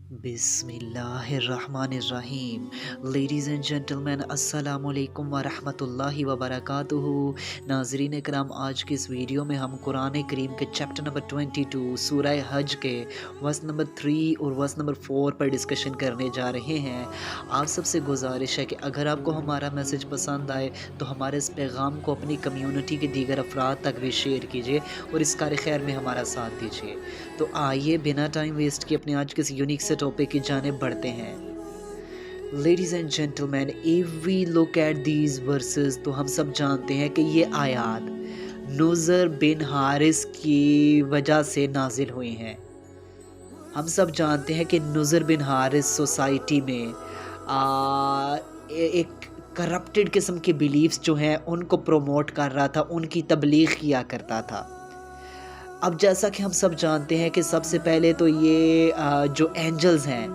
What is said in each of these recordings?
बिस्मिल्लाहिर्रहमानिर्रहीम। Ladies and gentleman, अस्सलामुअलैकुम वरहमतुल्लाहि वबरकातुहू। नाज़रीन इकराम, आज की इस वीडियो में हम कुरान करीम के चैप्टर नंबर 22 सूरह हज के वर्स नंबर 3 और वर्स नंबर 4 पर डिस्कशन करने जा रहे हैं। आप सबसे गुजारिश है कि अगर आपको हमारा मैसेज पसंद आए तो हमारे इस पैगाम को अपनी कम्युनिटी के दीगर अफराद तक भी शेयर कीजिए और इस कार खैर में हमारा साथ दीजिए। तो आइए बिना टाइम वेस्ट किए अपने आज के इस यूनिक से टॉपिक की जानिब बढ़ते हैं। Ladies and gentleman, if we look at these verses तो हम सब जानते हैं कि ये आयात नुज़र बिन हारिस की वजह से नाजिल हुई हैं। हम सब जानते हैं कि नुज़र बिन हारिस सोसाइटी में एक करप्टेड किस्म के बिलीफ्स जो हैं उनको प्रोमोट कर रहा था, उनकी तबलीग किया करता था। अब जैसा कि हम सब जानते हैं कि सबसे पहले तो ये जो एंजल्स हैं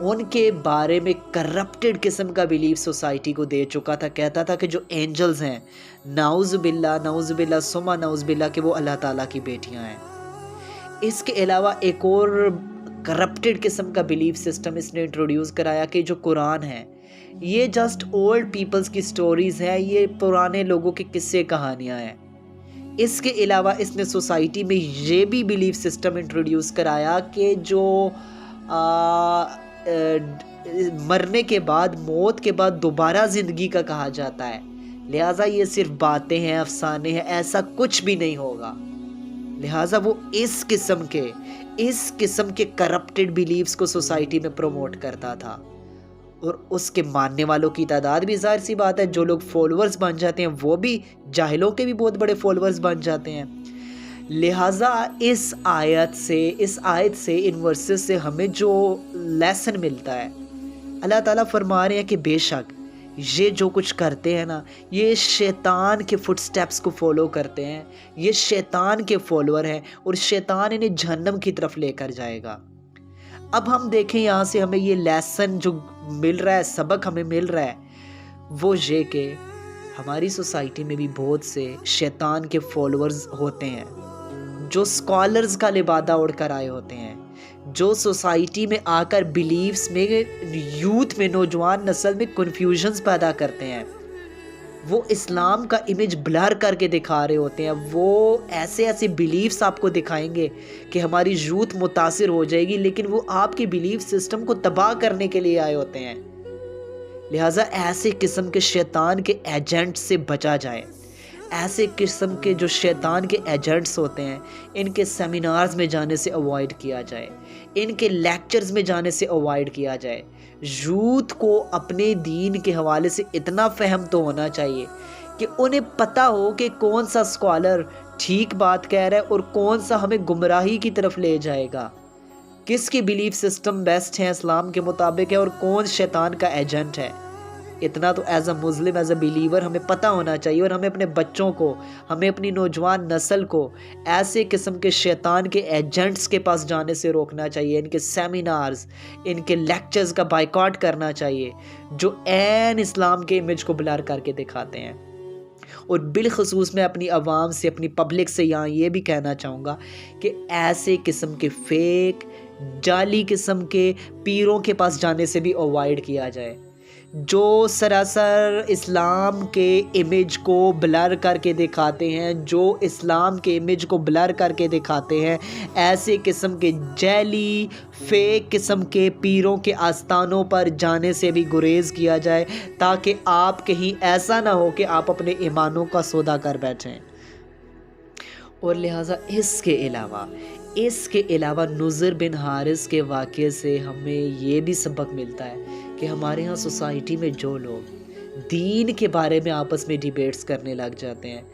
उनके बारे में करप्टेड किस्म का बिलीफ सोसाइटी को दे चुका था। कहता था कि जो एंजल्स हैं, नाउज़ुबिल्ला सुमा नाउज़ुबिल्ला, कि वो अल्लाह ताला की बेटियां हैं। इसके अलावा एक और करप्टेड किस्म का बिलीफ सिस्टम इसने इंट्रोड्यूस कराया कि जो कुरान है ये जस्ट ओल्ड पीपल्स की स्टोरीज़ हैं, ये पुराने लोगों के किस्से कहानियाँ हैं। इसके अलावा इसने सोसाइटी में ये भी बिलीफ सिस्टम इंट्रोड्यूस कराया कि जो मरने के बाद, मौत के बाद दोबारा ज़िंदगी का कहा जाता है, लिहाजा ये सिर्फ बातें हैं, अफसाने हैं, ऐसा कुछ भी नहीं होगा। लिहाजा वो इस किस्म के करप्टेड बिलीव्स को सोसाइटी में प्रमोट करता था और उसके मानने वालों की तादाद भी ज़ाहिर सी बात है, जो लोग फॉलोअर्स बन जाते हैं वो भी जाहिलों के भी बहुत बड़े फॉलोअर्स बन जाते हैं। लिहाजा इस आयत से इन वर्सेस से हमें जो लेसन मिलता है, अल्लाह ताला फरमा रहे हैं कि बेशक ये जो कुछ करते हैं ना, ये शैतान के फुटस्टेप्स को फॉलो करते हैं, ये शैतान के फॉलोअर हैं और शैतान इन्हें जहन्नम की तरफ लेकर जाएगा। अब हम देखें यहाँ से हमें ये लेसन जो मिल रहा है, सबक हमें मिल रहा है, वो ये कि हमारी सोसाइटी में भी बहुत से शैतान के फॉलोअर्स होते हैं जो स्कॉलर्स का लिबादा ओढ़ कर आए होते हैं, जो सोसाइटी में आकर बिलीव्स में, यूथ में, नौजवान नस्ल में कन्फ्यूजन्स पैदा करते हैं। वो इस्लाम का इमेज ब्लर करके दिखा रहे होते हैं, वो ऐसे बिलीफ्स आपको दिखाएंगे कि हमारी यूथ मुतासिर हो जाएगी, लेकिन वो आपके बिलीफ सिस्टम को तबाह करने के लिए आए होते हैं। लिहाजा ऐसे किस्म के शैतान के एजेंट से बचा जाए। ऐसे किस्म के जो शैतान के एजेंट्स होते हैं, इनके सेमिनार्स में जाने से अवॉइड किया जाए, इनके लेक्चर्स में जाने से अवॉइड किया जाए। यूथ को अपने दीन के हवाले से इतना फहम तो होना चाहिए कि उन्हें पता हो कि कौन सा स्कॉलर ठीक बात कह रहा है और कौन सा हमें गुमराही की तरफ ले जाएगा, किसके बिलीफ सिस्टम बेस्ट हैं, इस्लाम के मुताबिक है, और कौन शैतान का एजेंट है। इतना तो as a Muslim, as a believer हमें पता होना चाहिए और हमें अपने बच्चों को, हमें अपनी नौजवान नस्ल को ऐसे किस्म के शैतान के एजेंट्स के पास जाने से रोकना चाहिए। इनके सेमिनार्स, इनके लेक्चर्स का बाइकआउट करना चाहिए जो ऐन इस्लाम के इमेज को ब्लर करके दिखाते हैं। और बिलखसूस मैं अपनी आवाम से, अपनी पब्लिक से यहाँ ये भी कहना चाहूँगा कि ऐसे किस्म के फेक, जाली किस्म के पीरों के पास जाने से भी अवॉइड किया जाए, जो सरासर इस्लाम के इमेज को ब्लर करके दिखाते हैं, जो इस्लाम के इमेज को ब्लर करके दिखाते हैं। ऐसे किस्म के जैली फेक किस्म के पीरों के आस्थानों पर जाने से भी गुरेज किया जाए, ताकि आप कहीं ऐसा ना हो कि आप अपने ईमानों का सौदा कर बैठें। और लिहाजा इसके अलावा नुज़र बिन हारिस के वाक़े से हमें ये भी सबक मिलता है कि हमारे यहाँ सोसाइटी में जो लोग दीन के बारे में आपस में डिबेट्स करने लग जाते हैं,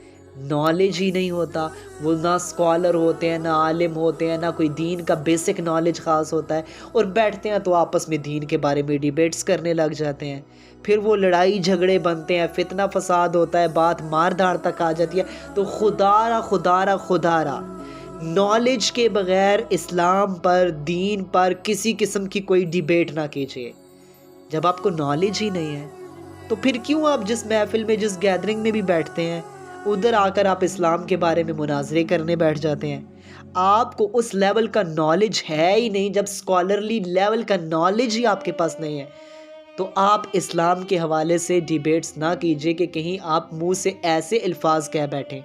नॉलेज ही नहीं होता, वो ना स्कॉलर होते हैं, ना आलिम होते हैं, ना कोई दीन का बेसिक नॉलेज ख़ास होता है, और बैठते हैं तो आपस में दीन के बारे में डिबेट्स करने लग जाते हैं। फिर वो लड़ाई झगड़े बनते हैं, फितना फसाद होता है, बात मार धाड़ तक आ जाती है। तो खुदारा नॉलेज के बग़ैर इस्लाम पर, दीन पर किसी किस्म की कोई डिबेट ना कीजिए। जब आपको नॉलेज ही नहीं है तो फिर क्यों आप जिस महफिल में, जिस गैदरिंग में भी बैठते हैं, उधर आकर आप इस्लाम के बारे में मुनाजरे करने बैठ जाते हैं। آپ کو اس لیول کا نالج ہے ہی نہیں، جب اسکالرلی لیول کا نالج ہی آپ کے پاس نہیں ہے تو آپ اسلام کے حوالے سے ڈیبیٹس نہ کیجئے کہ کہیں آپ منہ سے ایسے الفاظ کہہ بیٹھیں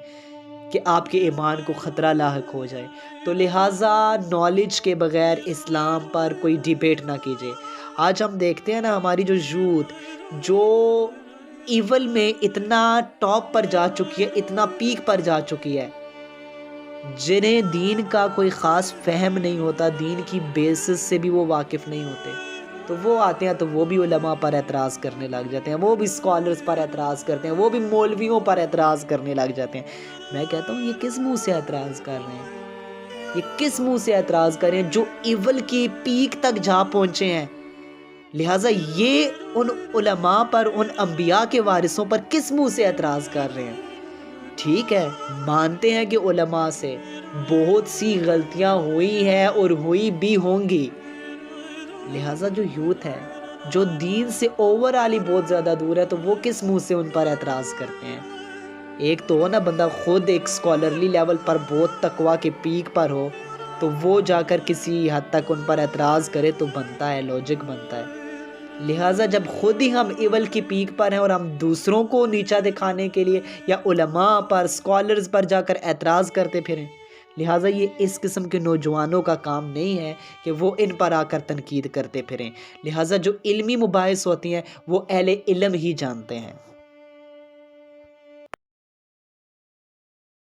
کہ آپ کے ایمان کو خطرہ لاحق ہو جائے۔ تو لہٰذا نالج کے بغیر اسلام پر کوئی ڈیبیٹ نہ کیجئے۔ آج ہم دیکھتے ہیں نا ہماری جو یوتھ جو ایول میں اتنا ٹاپ پر جا چکی ہے، اتنا پیک پر جا چکی ہے، جنہیں دین کا کوئی خاص فہم نہیں ہوتا، دین کی بیسس سے بھی وہ واقف نہیں ہوتے، تو وہ آتے ہیں تو وہ بھی علماء پر اعتراض کرنے لگ جاتے ہیں، وہ بھی اسکالرز پر اعتراض کرتے ہیں، وہ بھی مولویوں پر اعتراض کرنے لگ جاتے ہیں۔ میں کہتا ہوں یہ کس منہ سے اعتراض کر رہے ہیں؟ یہ کس منہ سے اعتراض کر رہے ہیں جو ایول کی پیک تک جا پہنچے ہیں؟ لہٰذا یہ ان علماء پر، ان انبیاء کے وارثوں پر کس منہ سے اعتراض کر رہے ہیں؟ ٹھیک ہے، مانتے ہیں کہ علماء سے بہت سی غلطیاں ہوئی ہیں اور ہوئی بھی ہوں گی، لہٰذا جو یوتھ ہے جو دین سے اوورآل ہی بہت زیادہ دور ہے تو وہ کس منہ سے ان پر اعتراض کرتے ہیں؟ ایک تو ہو نا بندہ خود ایک اسکالرلی لیول پر بہت تقویٰ کے پیک پر ہو تو وہ جا کر کسی حد تک ان پر اعتراض کرے تو بنتا ہے، لاجک بنتا ہے۔ لہٰذا جب خود ہی ہم ایول کی پیک پر ہیں اور ہم دوسروں کو نیچا دکھانے کے لیے یا علماء پر، اسکالرز پر جا کر اعتراض کرتے پھریں، لہٰذا یہ اس قسم کے نوجوانوں کا کام نہیں ہے کہ وہ ان پر آ کر تنقید کرتے پھریں۔ لہٰذا جو علمی مباحث ہوتی ہیں وہ اہل علم ہی جانتے ہیں۔